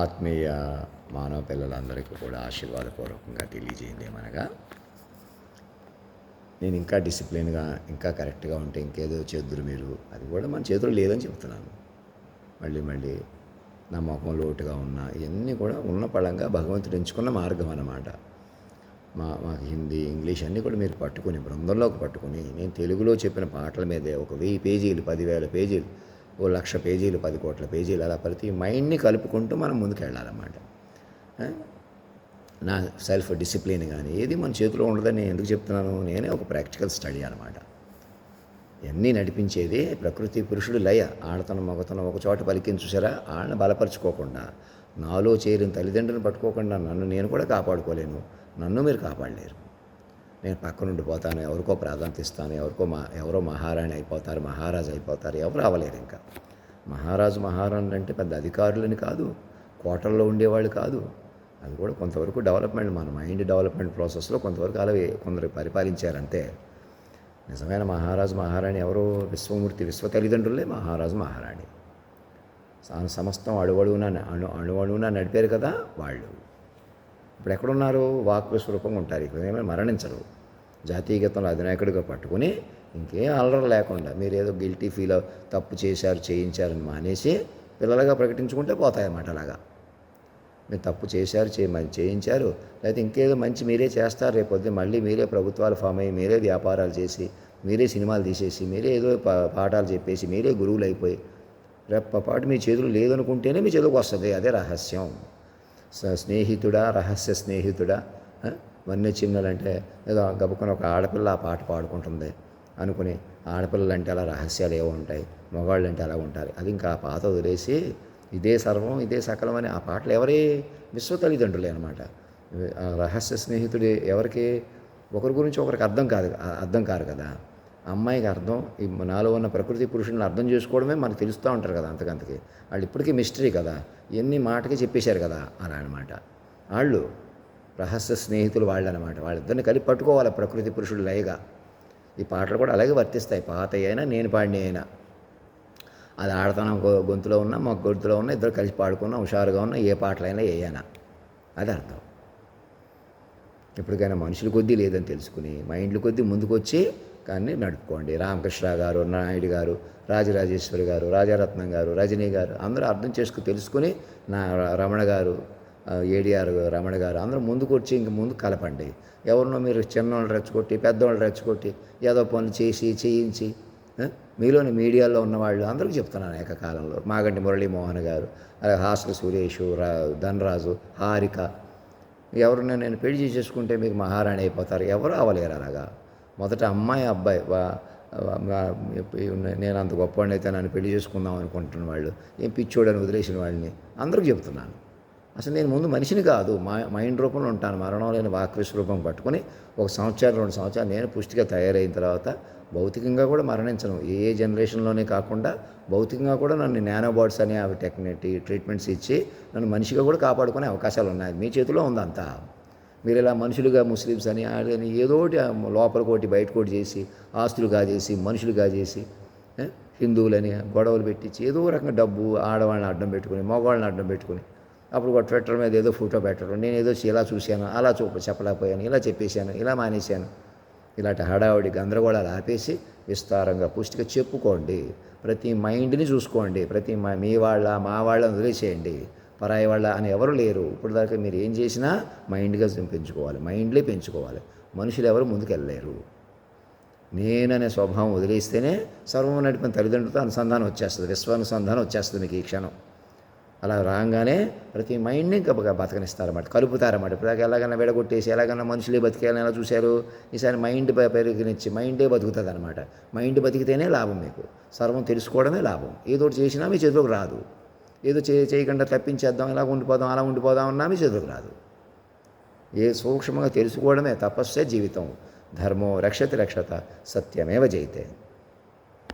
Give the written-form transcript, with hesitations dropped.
ఆత్మీయ మానవ పిల్లలందరికీ కూడా ఆశీర్వాదపూర్వకంగా తెలియజేయండి ఏమనగా, నేను ఇంకా డిసిప్లిన్గా ఇంకా కరెక్ట్గా ఉంటే ఇంకేదో చేద్దురు మీరు, అది కూడా మన చేతిలో లేదని చెప్తున్నాను. మళ్ళీ నా ముఖం లోటుగా ఉన్న ఇవన్నీ కూడా ఉన్న పళంగా భగవంతుడు ఎంచుకున్న మార్గం అన్నమాట. మాకు హిందీ, ఇంగ్లీష్ అన్నీ కూడా మీరు పట్టుకుని బృందంలోకి పట్టుకుని, నేను తెలుగులో చెప్పిన పాటల మీదే ఒక 1000 పేజీలు, 10,000 పేజీలు, 1,00,000 పేజీలు, 10 కోట్ల పేజీలు, అలా ప్రతి మైండ్ని కలుపుకుంటూ మనం ముందుకు వెళ్ళాలన్నమాట. నా సెల్ఫ్ డిసిప్లిన్ కానీ ఏది మన చేతిలో ఉండదని నేను ఎందుకు చెప్తున్నాను, నేనే ఒక ప్రాక్టికల్ స్టడీ అనమాట. ఇవన్నీ నడిపించేది ప్రకృతి పురుషుడు లయ. ఆడతనం మగతనం ఒక చోట పలికిని చూసారా, ఆడని బలపరుచుకోకుండా, నాలో చేరిన తల్లిదండ్రులను పట్టుకోకుండా నన్ను నేను కూడా కాపాడుకోలేను, నన్ను మీరు కాపాడలేరు. నేను పక్కనుండి పోతాను, ఎవరికో ప్రాధాన్యత ఇస్తాను, ఎవరో మహారాణి అయిపోతారు, మహారాజు అయిపోతారు, ఎవరు అవ్వలేరు. ఇంకా మహారాణి అంటే పెద్ద అధికారులని కాదు, కోటల్లో ఉండేవాళ్ళు కాదు. అది కూడా కొంతవరకు డెవలప్మెంట్, మన మైండ్ డెవలప్మెంట్ ప్రాసెస్లో కొంతవరకు అలా కొందరు పరిపాలించారంతే. నిజమైన మహారాజు మహారాణి ఎవరో విశ్వమూర్తి, విశ్వ తల్లిదండ్రులే మహారాజు మహారాణి. సమస్తం అణువణువున నడిపారు కదా వాళ్ళు. ఇప్పుడు ఎక్కడున్నారు, వాక్ విశ్వరూపంగా ఉంటారు. ఇక్కడ ఏమైనా మరణించరు. జాతీయ గీతంలో అధినాయకుడిగా పట్టుకుని ఇంకేం అల్లరి లేకుండా మీరు ఏదో గిల్టీ ఫీల్ తప్పు చేయించారని మానేసి పిల్లలుగా ప్రకటించుకుంటే పోతాయన్నమాట. అలాగా మీరు తప్పు చేయించారు, లేకపోతే ఇంకేదో మంచి మీరే చేస్తారు. రేపొద్దు మళ్ళీ మీరే ప్రభుత్వాలు ఫామ్ అయ్యి, మీరే వ్యాపారాలు చేసి, మీరే సినిమాలు తీసేసి, మీరే ఏదో పాఠాలు చెప్పేసి, మీరే గురువులు అయిపోయి రెప్పపాటు మీ చేతులు లేదనుకుంటేనే మీ చేతులకు వస్తుంది. అదే రహస్యం. స్నేహితుడా, రహస్య స్నేహితుడా. వన్య చిన్నలంటే ఏదో గబుకొని ఒక ఆడపిల్ల ఆ పాట పాడుకుంటుంది అనుకుని, ఆడపిల్లలు అంటే అలా రహస్యాలు ఏవో ఉంటాయి, మగవాళ్ళు అంటే అలా ఉంటారు. అది ఇంకా ఆ పాత వదిలేసి ఇదే సర్వం ఇదే సకలం అని ఆ పాటలు ఎవరి విశ్వ తల్లిదండ్రులే అనమాట. రహస్య స్నేహితుడు ఎవరికి, ఒకరి గురించి ఒకరికి అర్థం కారు కదా. అమ్మాయికి అర్థం, ఈ నాలో ఉన్న ప్రకృతి పురుషులను అర్థం చేసుకోవడమే మనకు తెలుస్తూ ఉంటారు కదా. అంతకంతకి వాళ్ళు ఇప్పటికీ మిస్టరీ కదా, ఎన్ని మాటకి చెప్పేశారు కదా. అలా అనమాట వాళ్ళు రహస్య స్నేహితులు వాళ్ళు అనమాట. వాళ్ళిద్దరిని కలిపి పట్టుకోవాలి ప్రకృతి పురుషుడు లయగా. ఈ పాటలు కూడా అలాగే వర్తిస్తాయి, పాత అయినా నేను పాడిన అయినా. అది ఆడతనం గొంతులో ఉన్నా మాకు గొంతులో ఉన్నా ఇద్దరు కలిసి పాడుకున్నా, హుషారుగా ఉన్నా, ఏ పాటలైనా వేయనా, అది అర్థం. ఎప్పటికైనా మనుషుల కొద్దీ లేదని తెలుసుకుని మైండ్ల కొద్దీ ముందుకు వచ్చి కానీ నడుపుకోండి. రామకృష్ణ గారు, నాయుడు గారు, రాజరాజేశ్వరి గారు, రాజారత్నం గారు, రజనీ గారు అందరూ అర్థం చేసుకుని తెలుసుకుని, నా రమణ గారు, ఏడిఆర్ రమణ గారు అందరూ ముందుకు వచ్చి ఇంక ముందు కలపండి. ఎవరినో మీరు చిన్నవాళ్ళు రెచ్చగొట్టి, పెద్దవాళ్ళు రెచ్చగొట్టి, ఏదో పనులు చేయించి మీలోని మీడియాలో ఉన్నవాళ్ళు అందరికీ చెప్తున్నాను ఏకకాలంలో. మాగంటి మురళీమోహన్ గారు, అలాగే హాస్ల సురేష్, ధనరాజు, హారిక, ఎవరినో నేను పెళ్లి చేసుకుంటే మీకు మహారాణి అయిపోతారు, ఎవరు అవ్వలేరు అలాగా. మొదట అమ్మాయి అబ్బాయి నేను అంత గొప్పవాడిని అయితే నన్ను పెళ్లి చేసుకుందాం అనుకుంటున్న వాళ్ళు, ఏం పిచ్చోడని వదిలేసిన వాళ్ళని అందరికీ చెప్తున్నాను. అసలు నేను ముందు మనిషిని కాదు, మైండ్ రూపంలో ఉంటాను. మరణం లేని వాక్విశ్వ రూపం పట్టుకుని 1 సంవత్సరం 2 సంవత్సరాలు నేను పుష్టిగా తయారైన తర్వాత భౌతికంగా కూడా మరణించను. ఏ జనరేషన్లోనే కాకుండా భౌతికంగా కూడా నన్ను నానోబాట్స్ అని అవి ట్రీట్మెంట్స్ ఇచ్చి నన్ను మనిషిగా కూడా కాపాడుకునే అవకాశాలు ఉన్నాయి. మీ చేతిలో ఉందంతా. మీరు ఇలా మనుషులుగా ముస్లిమ్స్ అని అని ఏదో ఒకటి లోపలికోటి బయటకోటి చేసి, ఆస్తులు కాజేసి, మనుషులు కాజేసి, హిందువులని గొడవలు పెట్టించి ఏదో రకంగా డబ్బు ఆడవాళ్ళని అడ్డం పెట్టుకుని, మగవాళ్ళని అడ్డం పెట్టుకుని, అప్పుడు ట్విట్టర్ మీద ఏదో ఫోటో పెట్టడం, నేను ఏదో ఇలా చూశాను, అలా చెప్పలేకపోయాను, ఇలా చెప్పేశాను, ఇలా మానేశాను, ఇలాంటి హడావుడి గందరగోళాలు ఆపేసి విస్తారంగా పుష్టిగా చెప్పుకోండి. ప్రతి మైండ్ని చూసుకోండి. ప్రతి మీ వాళ్ళ మా వాళ్ళని వదిలేసేయండి. పరాయి వాళ్ళ అని ఎవరు లేరు. ఇప్పుడు దాకా మీరు ఏం చేసినా మైండ్గా పెంచుకోవాలి, మైండ్లే పెంచుకోవాలి. మనుషులు ఎవరు ముందుకెళ్ళలేరు. నేననే స్వభావం వదిలేస్తేనే సర్వం నడిపిన తల్లిదండ్రులతో అనుసంధానం వచ్చేస్తుంది, విశ్వానుసంధానం వచ్చేస్తుంది మీకు ఈ క్షణం. అలా రాగానే ప్రతి మైండ్ని గబగా బతకనిస్తారన్నమాట, కలుపుతారన్నమాట. ఇప్పుడు దాకా ఎలాగైనా విడగొట్టేసి ఎలాగైనా మనుషులే బతికేయాలని ఎలా చూశారు, ఈసారి మైండ్ పెరిగినిచ్చి మైండే బతుకుతుంది అనమాట. మైండ్ బతికితేనే లాభం మీకు, సర్వం తెలుసుకోవడమే లాభం. ఏదో ఒకటి చేసినా మీ చేతిలోకి రాదు. ఏదో చేయకుండా తప్పించేద్దాం, అలా ఉండిపోదాం అన్నా మీ చేతిలోకి రాదు. సూక్ష్మంగా తెలుసుకోవడమే తపస్సే జీవితం. ధర్మో రక్షతి రక్షత, సత్యమేవ జయితే.